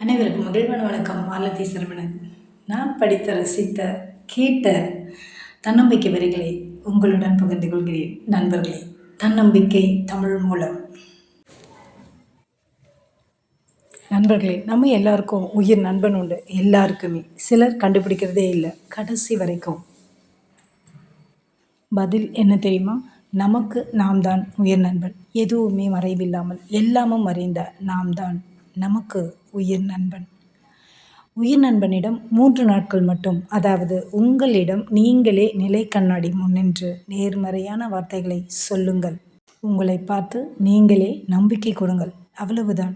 அனைவருக்கும் மகிழ்வான வணக்கம். மாலதி சரவணன். நான் படித்த, ரசித்த, கேட்ட தன்னம்பிக்கை வரிகளை உங்களுடன் பகிர்ந்து கொள்கிறேன். நண்பர்களே, தன்னம்பிக்கை தமிழ் மூலம். நண்பர்களே, நம்ம எல்லாருக்கும் உயிர் நண்பன் உண்டு. எல்லாருக்குமே. சிலர் கண்டுபிடிக்கிறதே இல்லை கடைசி வரைக்கும். பதில் என்ன தெரியுமா? நமக்கு நாம் தான் உயிர் நண்பன். எதுவுமே மறைவில்லாமல் எல்லாமும் அறிந்த நாம் தான் நமக்கு உயிர் நண்பன். உயிர் நண்பனிடம் 3 நாட்கள் மட்டும், அதாவது உங்களிடம் நீங்களே நிலை கண்ணாடி முன்னின்று நேர்மறையான வார்த்தைகளை சொல்லுங்கள். உங்களை பார்த்து நீங்களே நம்பிக்கை கொடுங்கள். அவ்வளவுதான்.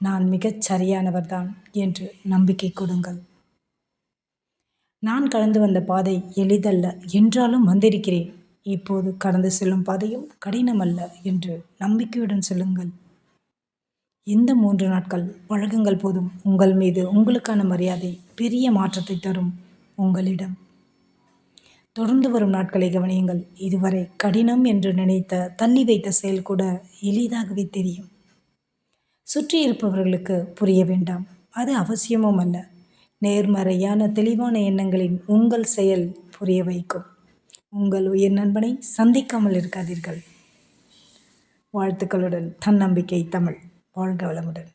நான் மிகச் சரியானவர்தான் என்று நம்பிக்கை கொடுங்கள். நான் கடந்து வந்த பாதை எளிதல்ல என்றாலும் வந்திருக்கிறேன். இப்போது கடந்து செல்லும் பாதையும் கடினமல்ல என்று நம்பிக்கையுடன் சொல்லுங்கள். இந்த 3 நாட்கள் பழகுங்கள் போதும். உங்கள் மீது உங்களுக்கான மரியாதை பெரிய மாற்றத்தை தரும். உங்களிடம் தொடர்ந்து வரும் நாட்களை கவனியுங்கள். இதுவரை கடினம் என்று நினைத்த, தள்ளி வைத்த செயல் கூட எளிதாகவே தெரியும். சுற்றி இருப்பவர்களுக்கு புரிய வேண்டாம், அது அவசியமும் அல்ல. நேர்மறையான தெளிவான எண்ணங்களின் உங்கள் செயல் புரிய வைக்கும். உங்கள் உயிர் நண்பனை சந்திக்காமல் இருக்காதீர்கள். வாழ்த்துக்களுடன் தன்னம்பிக்கை தமிழ். வாழ்க வளமுடன்.